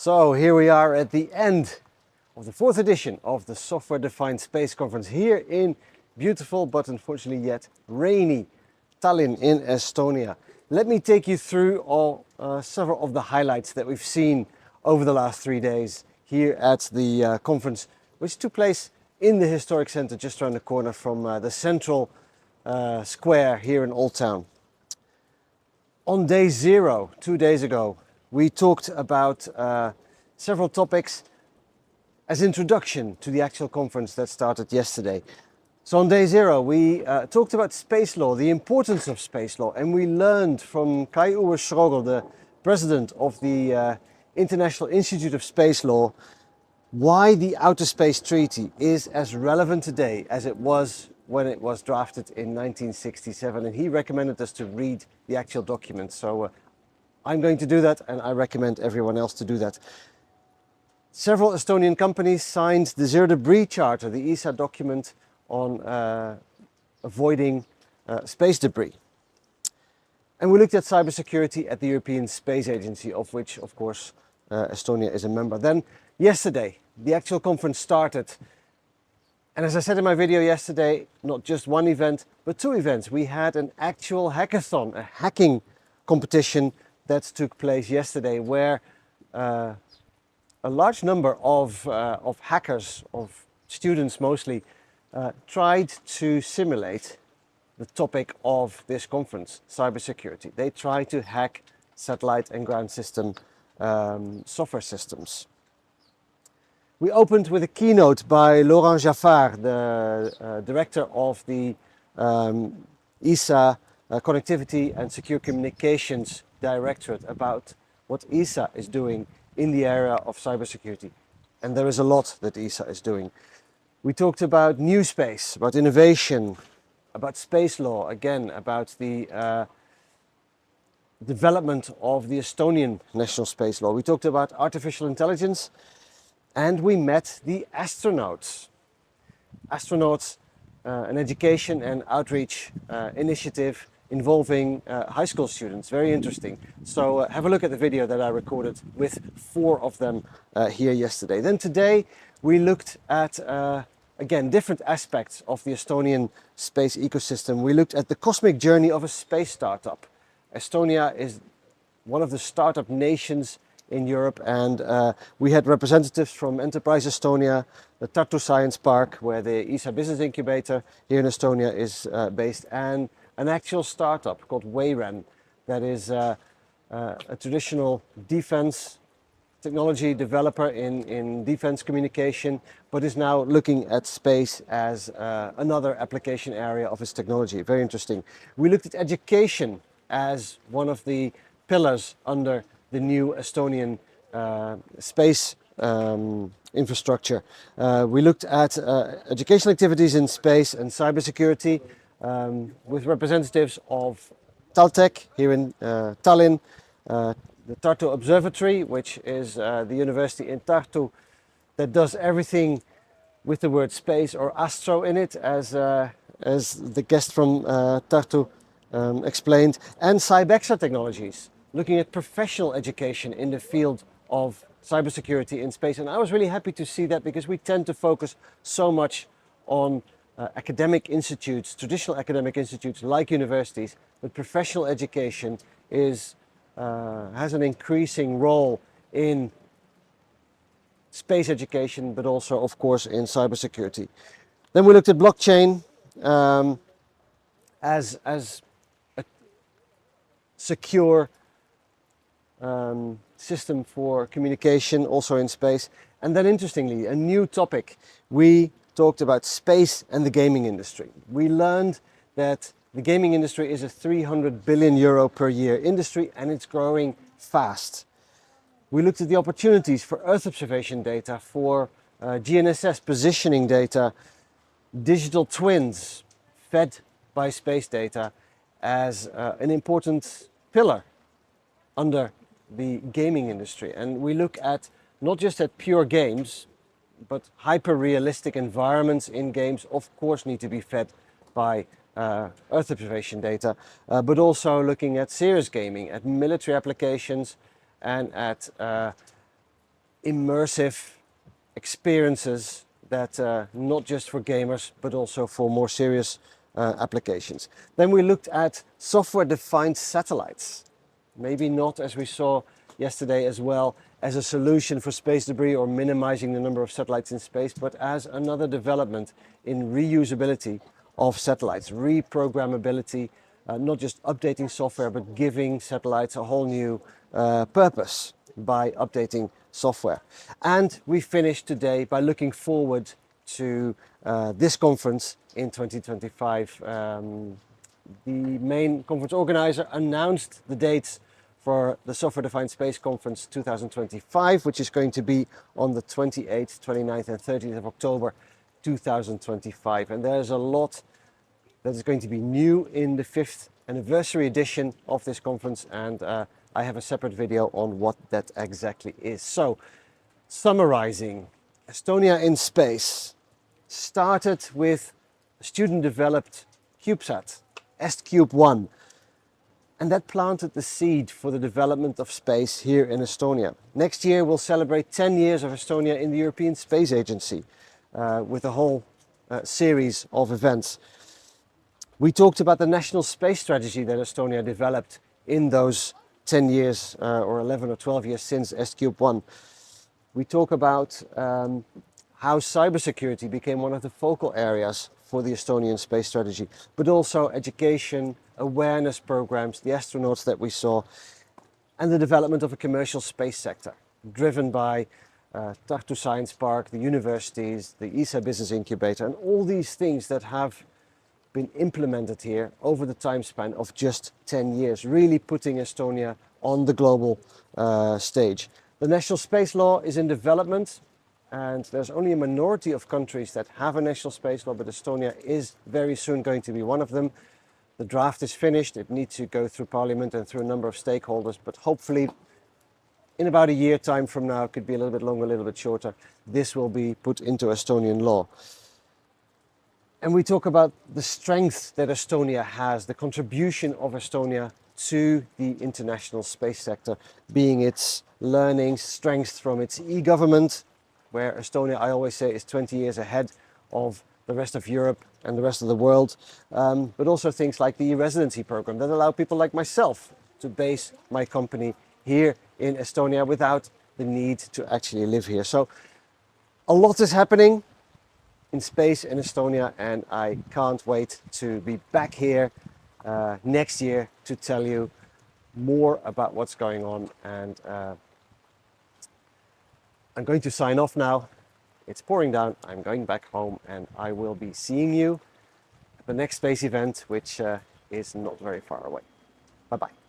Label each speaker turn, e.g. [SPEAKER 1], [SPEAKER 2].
[SPEAKER 1] So here we are at the end of the fourth edition of the Software Defined Space Conference here in beautiful but unfortunately yet rainy Tallinn in Estonia. Let me take you through several of the highlights that we've seen over the last 3 days here at the conference, which took place in the historic center just around the corner from the central square here in Old Town. On day 0, 2 days ago, we talked about several topics as introduction to the actual conference that started yesterday. So on day 0, we talked about space law, the importance of space law, and we learned from Kai-Uwe Schrogel, the president of the International Institute of Space Law, why the Outer Space Treaty is as relevant today as it was when it was drafted in 1967, and he recommended us to read the actual document. So I'm going to do that, and I recommend everyone else to do that. Several Estonian companies signed the Zero Debris Charter, the ESA document on avoiding space debris. And we looked at cybersecurity at the European Space Agency, of which, of course, Estonia is a member. Then yesterday, the actual conference started. And as I said in my video yesterday, not just one event, but 2 events. We had an actual hackathon, a hacking competition that took place yesterday, where a large number of hackers, of students mostly, tried to simulate the topic of this conference, cybersecurity. They tried to hack satellite and ground system software systems. We opened with a keynote by Laurent Jaffard, the director of the ESA Connectivity and Secure Communications Directorate, about what ESA is doing in the area of cybersecurity. And there is a lot that ESA is doing. We talked about new space, about innovation, about space law, again, about the development of the Estonian national space law. We talked about artificial intelligence, and we met the astronauts. Astronauts, an education and outreach initiative involving high school students. Very interesting. So have a look at the video that I recorded with 4 of them here yesterday. Then today we looked at, again, different aspects of the Estonian space ecosystem. We looked at the cosmic journey of a space startup. Estonia is one of the startup nations in Europe, and we had representatives from Enterprise Estonia, the Tartu Science Park, where the ESA Business Incubator here in Estonia is based, and an actual startup called Wayran that is a traditional defense technology developer in defense communication, but is now looking at space as another application area of its technology. Very interesting. We looked at education as one of the pillars under the new Estonian space infrastructure. We looked at educational activities in space and cybersecurity with representatives of Taltech here in Tallinn, the Tartu Observatory, which is the university in Tartu that does everything with the word space or astro in it, as the guest from Tartu explained, and Cybexa Technologies, looking at professional education in the field of cybersecurity in space. And I was really happy to see that, because we tend to focus so much on academic institutes, traditional academic institutes like universities, but professional education is has an increasing role in space education, but also, of course, in cybersecurity. Then we looked at blockchain as a secure system for communication, also in space. And then, interestingly, a new topic. We talked about space and the gaming industry. We learned that the gaming industry is a 300 billion euro per year industry, and it's growing fast. We looked at the opportunities for Earth observation data, for GNSS positioning data, digital twins fed by space data as an important pillar under the gaming industry. And we look at not just at pure games, but hyper-realistic environments in games, of course, need to be fed by Earth observation data, but also looking at serious gaming, at military applications, and at immersive experiences that not just for gamers but also for more serious applications. Then we looked at software-defined satellites. Maybe not, as we saw yesterday as well, as a solution for space debris or minimizing the number of satellites in space, but as another development in reusability of satellites, reprogrammability, not just updating software, but giving satellites a whole new purpose by updating software. And we finished today by looking forward to this conference in 2025. The main conference organizer announced the dates for the Software Defined Space Conference 2025, which is going to be on the 28th, 29th and 30th of October 2025. And there's a lot that is going to be new in the 5th anniversary edition of this conference, and I have a separate video on what that exactly is. So, summarizing, Estonia in Space started with a student-developed CubeSat, EstCube1, and that planted the seed for the development of space here in Estonia. Next year we'll celebrate 10 years of Estonia in the European Space Agency with a whole series of events. We talked about the national space strategy that Estonia developed in those 10 years or 11 or 12 years since EstCube1. We talk about how cybersecurity became one of the focal areas for the Estonian space strategy, but also education, awareness programs, the astronauts that we saw, and the development of a commercial space sector driven by Tartu Science Park, the universities, the ESA Business Incubator, and all these things that have been implemented here over the time span of just 10 years, really putting Estonia on the global stage. The national space law is in development, and there's only a minority of countries that have a national space law, but Estonia is very soon going to be one of them. The draft is finished. It needs to go through Parliament and through a number of stakeholders, but hopefully in about a year time from now, could be a little bit longer, a little bit shorter, this will be put into Estonian law. And we talk about the strength that Estonia has, the contribution of Estonia to the international space sector, being its learning strength from its e-government, where Estonia, I always say, is 20 years ahead of the rest of Europe and the rest of the world, but also things like the residency program that allow people like myself to base my company here in Estonia without the need to actually live here. So a lot is happening in space in Estonia, and I can't wait to be back here next year to tell you more about what's going on. And I'm going to sign off now. It's pouring down. I'm going back home, and I will be seeing you at the next space event, which is not very far away. Bye-bye.